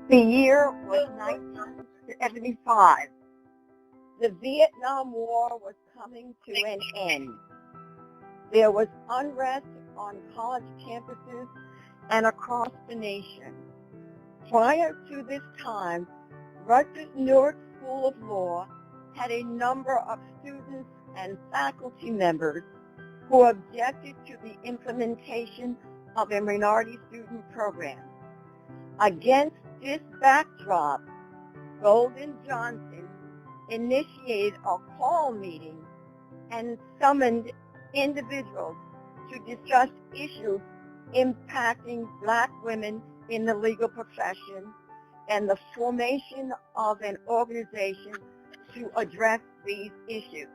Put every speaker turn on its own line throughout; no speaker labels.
The year was 1975. The Vietnam War was coming to an end. There was unrest on college campuses and across the nation. Prior to this time, Rutgers Newark School of Law had a number of students and faculty members who objected to the implementation of a minority student program. Against this backdrop, Golden Johnson initiated a call meeting and summoned individuals to discuss issues impacting Black women in the legal profession and the formation of an organization to address these issues.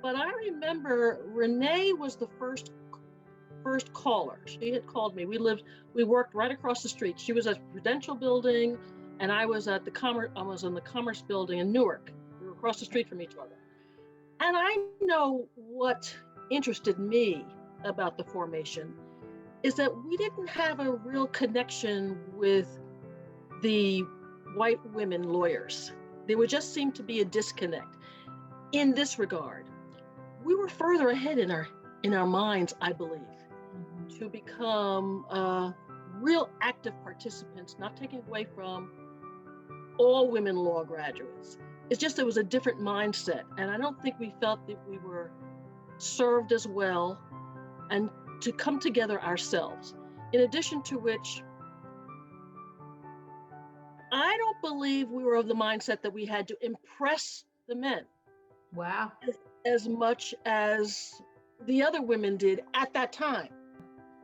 But I remember Renee was the first caller. She had called me. We worked right across the street. She was at Prudential Building, and I was in the Commerce Building in Newark. We were across the street from each other. And I know what interested me about the formation is that we didn't have a real connection with the white women lawyers. There would just seem to be a disconnect in this regard. We were further ahead in our minds, I believe, to become real active participants, not taking away from all women law graduates. It's just there was a different mindset, and I don't think we felt that we were served as well and to come together ourselves. In addition to which, I don't believe we were of the mindset that we had to impress the men.
Wow.
As much as the other women did at that time.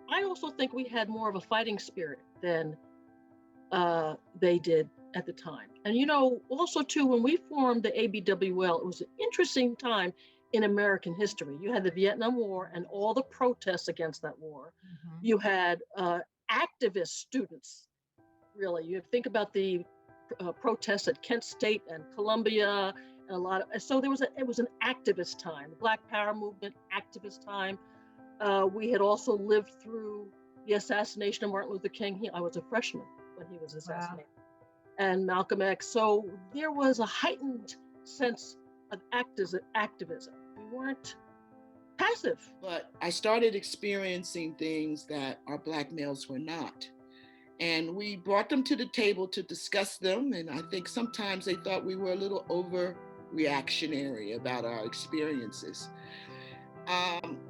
I also think we had more of a fighting spirit than they did at the time. And also too, when we formed the ABWL, it was an interesting time in American history. You had the Vietnam War and all the protests against that war. Mm-hmm. You had activist students, really. You think about the protests at Kent State and Columbia, and so it was an activist time, the Black Power movement, activist time. We had also lived through the assassination of Martin Luther King. I was a freshman when he was assassinated. Wow. And Malcolm X. So there was a heightened sense of activism. We weren't passive.
But I started experiencing things that our Black males were not. And we brought them to the table to discuss them. And I think sometimes they thought we were a little overreactionary about our experiences.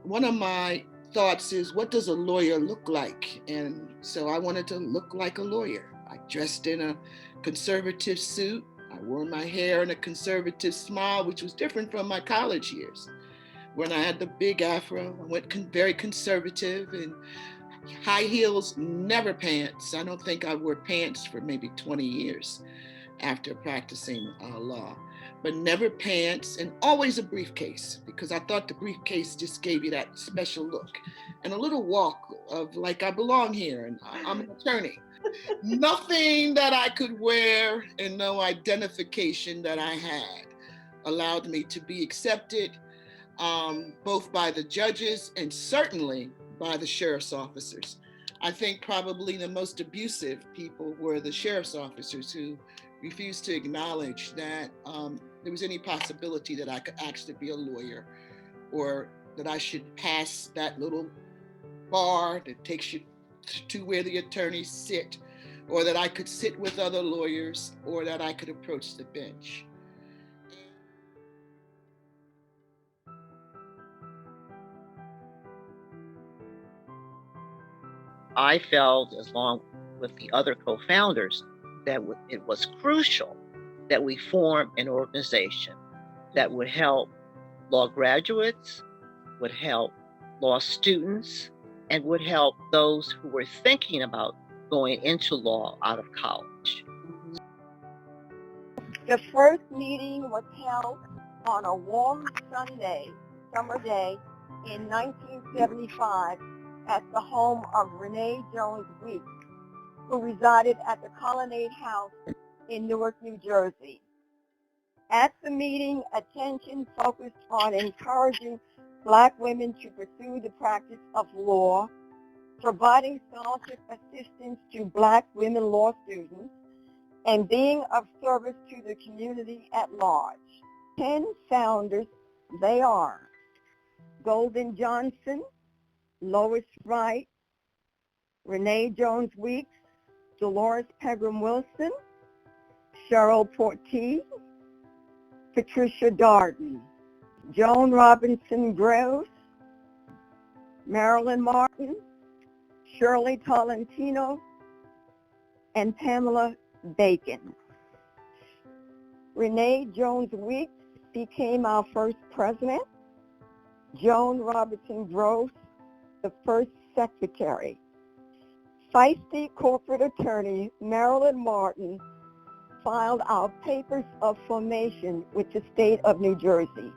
One of my thoughts is, what does a lawyer look like? And so I wanted to look like a lawyer. I dressed in a conservative suit. I wore my hair in a conservative smile, which was different from my college years. When I had the big afro, I went very conservative, and high heels, never pants. I don't think I wore pants for maybe 20 years after practicing law, but never pants, and always a briefcase, because I thought the briefcase just gave you that special look, and a little walk of like, I belong here and I'm an attorney. Nothing that I could wear and no identification that I had allowed me to be accepted, both by the judges and certainly by the sheriff's officers. I think probably the most abusive people were the sheriff's officers, who refused to acknowledge that there was any possibility that I could actually be a lawyer, or that I should pass that little bar that takes you to where the attorneys sit, or that I could sit with other lawyers, or that I could approach the bench.
I felt, along with the other co-founders, that it was crucial that we form an organization that would help law graduates, would help law students, and would help those who were thinking about going into law out of college.
The first meeting was held on a warm summer day in 1975 at the home of Renee Jones Weeks, who resided at the Colonnade House in Newark, New Jersey. At the meeting, attention focused on encouraging Black women to pursue the practice of law, providing scholarship assistance to Black women law students, and being of service to the community at large. 10 founders, they are Golden Johnson, Lois Wright, Renee Jones Weeks, Dolores Pegram Wilson, Cheryl Portier, Patricia Darden, Joan Robinson Gross, Marilyn Martin, Shirley Tolentino, and Pamela Bacon. Renee Jones Weeks became our first president. Joan Robertson Gross, the first secretary. Feisty corporate attorney Marilyn Martin filed our papers of formation with the state of New Jersey.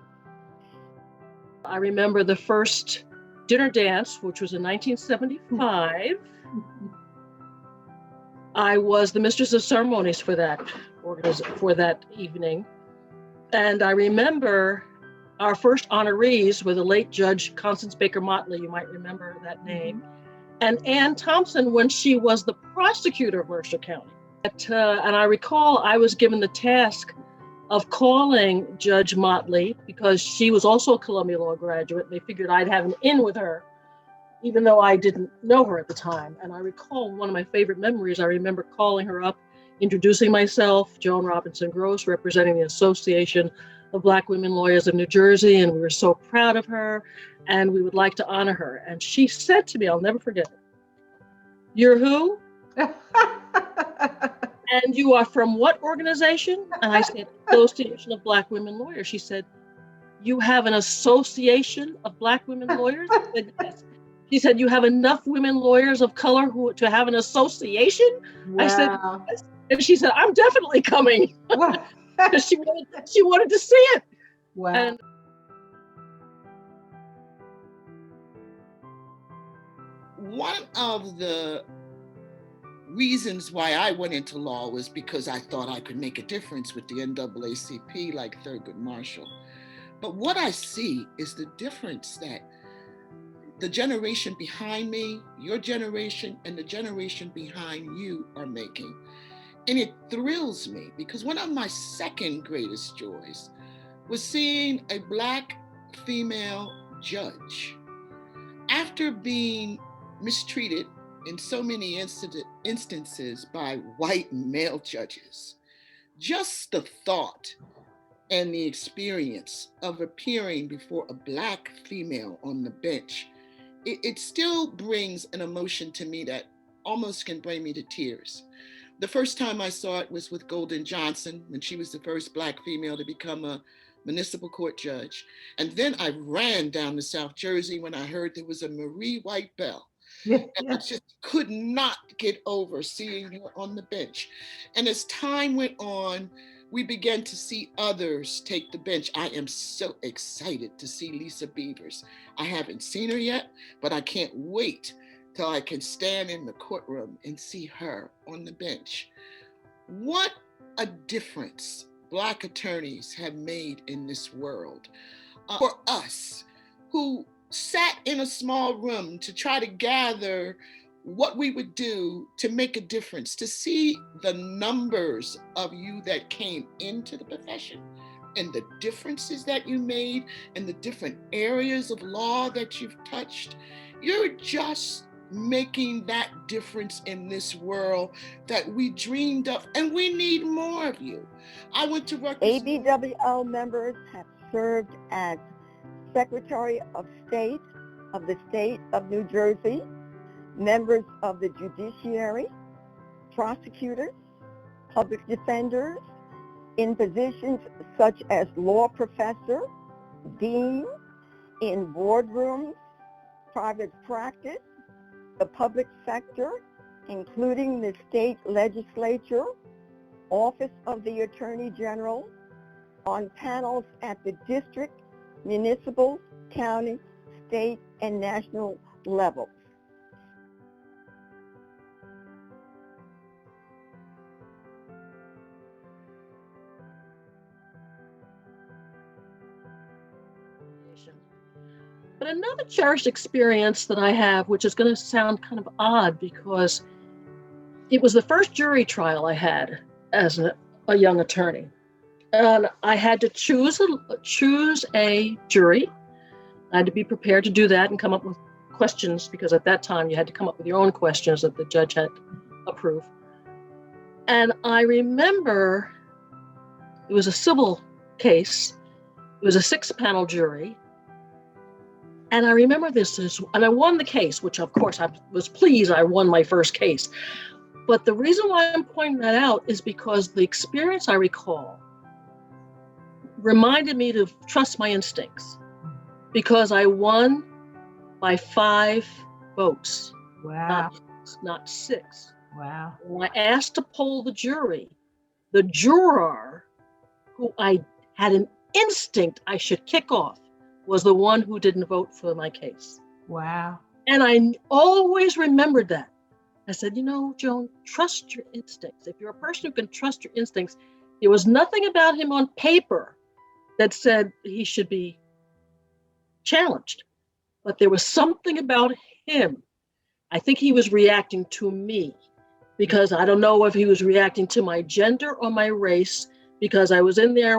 I remember the first dinner dance, which was in 1975. I was the mistress of ceremonies for that evening. And I remember our first honorees were the late Judge Constance Baker Motley, you might remember that name, and Ann Thompson when she was the prosecutor of Mercer County. And I recall I was given the task of calling Judge Motley because she was also a Columbia Law graduate. They figured I'd have an in with her, even though I didn't know her at the time. And I recall one of my favorite memories, I remember calling her up, introducing myself, Joan Robinson Gross, representing the Association of Black Women Lawyers of New Jersey, and we were so proud of her, and we would like to honor her. And she said to me, I'll never forget it, "You're who? And you are from what organization?" And I said, "Association of Black Women Lawyers." She said, "You have an association of Black women lawyers?" I said, "Yes." She said, "You have enough women lawyers of color to have an association?"
Wow.
I said, "Yes." And she said, "I'm definitely coming." Because she wanted to see it.
Wow.
And
one of the reasons why I went into law was because I thought I could make a difference with the NAACP like Thurgood Marshall. But what I see is the difference that the generation behind me, your generation, and the generation behind you are making. And it thrills me because one of my second greatest joys was seeing a Black female judge. After being mistreated in so many instances by white male judges, just the thought and the experience of appearing before a Black female on the bench, it still brings an emotion to me that almost can bring me to tears. The first time I saw it was with Golden Johnson when she was the first Black female to become a municipal court judge. And then I ran down to South Jersey when I heard there was a Marie White Bell. And I just could not get over seeing her on the bench. And as time went on, we began to see others take the bench. I am so excited to see Lisa Beavers. I haven't seen her yet, but I can't wait till I can stand in the courtroom and see her on the bench. What a difference Black attorneys have made in this world. For us who sat in a small room to try to gather what we would do to make a difference, to see the numbers of you that came into the profession and the differences that you made and the different areas of law that you've touched, you're just making that difference in this world that we dreamed of, and we need more of you. I went to work.
ABWL members have served as Secretary of State of the State of New Jersey, members of the judiciary, prosecutors, public defenders, in positions such as law professor, dean, in boardrooms, private practice, the public sector, including the state legislature, Office of the Attorney General, on panels at the district, municipal, county, state, and national levels.
information. But another cherished experience that I have, which is going to sound kind of odd because it was the first jury trial I had as a young attorney. And I had to choose a jury. I had to be prepared to do that and come up with questions, because at that time you had to come up with your own questions that the judge had approved. And I remember it was a civil case. It was a 6-panel jury. And I remember and I won the case, which of course I was pleased I won my first case. But the reason why I'm pointing that out is because the experience I recall reminded me to trust my instincts, because I won by 5 votes.
Wow.
Not 6.
Wow.
When I asked to poll the jury, the juror who I had an instinct I should kick off was the one who didn't vote for my case.
Wow.
And I always remembered that. I said, Joan, trust your instincts. If you're a person who can trust your instincts, there was nothing about him on paper that said he should be challenged, but there was something about him. I think he was reacting to me, because I don't know if he was reacting to my gender or my race, because I was in there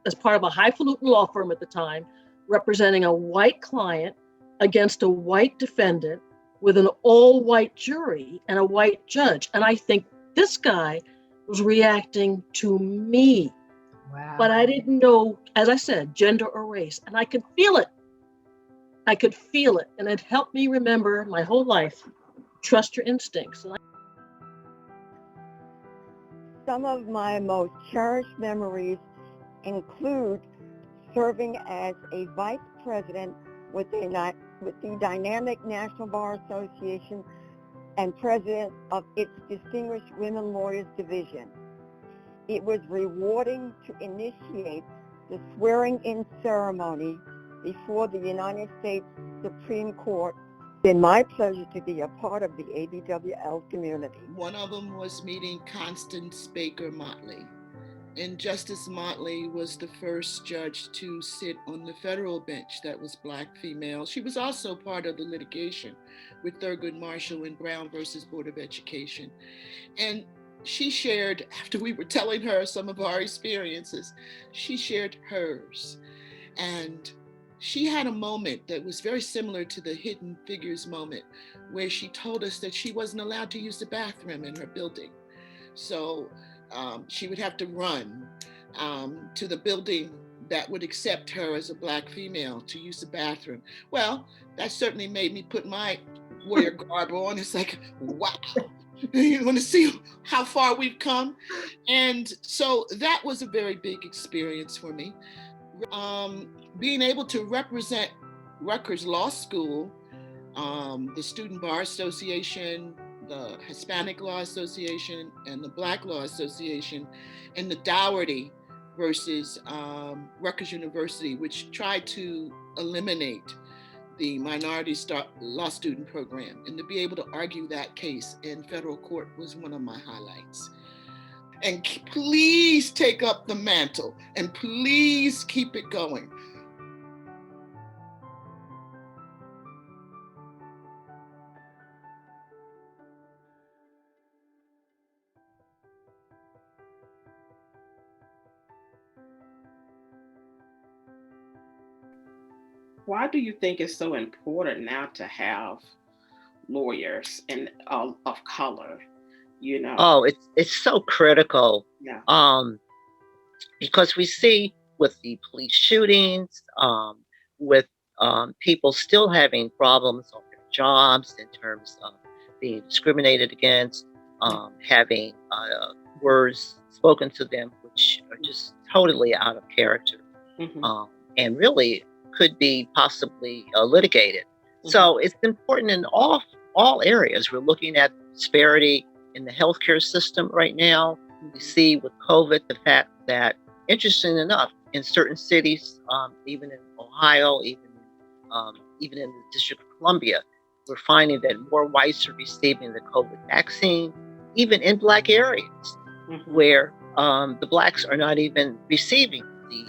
as part of a highfalutin law firm at the time, representing a white client against a white defendant with an all-white jury and a white judge. And I think this guy was reacting to me.
Wow.
But I didn't know, as I said, gender or race. And I could feel it. And it helped me remember my whole life, trust your instincts.
Some of my most cherished memories include serving as a vice president with the dynamic National Bar Association and president of its Distinguished Women Lawyers Division. It was rewarding to initiate the swearing-in ceremony before the United States Supreme Court. It's been my pleasure to be a part of the ABWL community.
One of them was meeting Constance Baker Motley. And Justice Motley was the first judge to sit on the federal bench that was Black female. She was also part of the litigation with Thurgood Marshall and Brown versus Board of Education. And she shared, after we were telling her some of our experiences, she shared hers. And she had a moment that was very similar to the Hidden Figures moment, where she told us that she wasn't allowed to use the bathroom in her building. So she would have to run to the building that would accept her as a Black female to use the bathroom. Well, that certainly made me put my warrior garb on. It's like, wow, you want to see how far we've come? And so that was a very big experience for me. Being able to represent Rutgers Law School, the Student Bar Association, the Hispanic Law Association, and the Black Law Association, and the Dougherty versus Rutgers University, which tried to eliminate the minority law student program. And to be able to argue that case in federal court was one of my highlights. And please take up the mantle and please keep it going.
Why do you think it's so important now to have lawyers and of color?
Oh, it's so critical.
Yeah.
Because we see with the police shootings, with people still having problems on their jobs in terms of being discriminated against, having words spoken to them which are just totally out of character, and really could be possibly litigated. So it's important in all areas. We're looking at disparity in the healthcare system right now. We see with COVID the fact that, interesting enough, in certain cities, even in Ohio, even in the District of Columbia, we're finding that more whites are receiving the COVID vaccine, even in Black areas where the Blacks are not even receiving the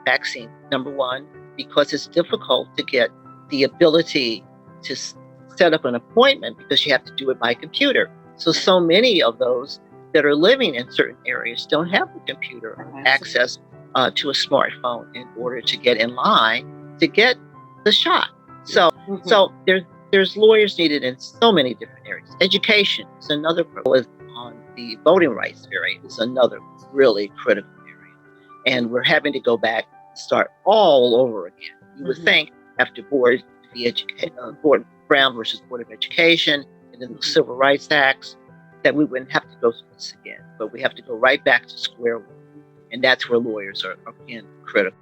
vaccine. Number one, because it's difficult to get the ability to set up an appointment because you have to do it by computer. So many of those that are living in certain areas don't have the computer access to a smartphone in order to get in line to get the shot. So there's lawyers needed in so many different areas. Education is another problem. On the voting rights area is another really critical area. And we're having to go back and start all over again. You would think after Brown versus Board of Education and then the Civil Rights Acts that we wouldn't have to go through this again. But we have to go right back to square one. And that's where lawyers are again critical.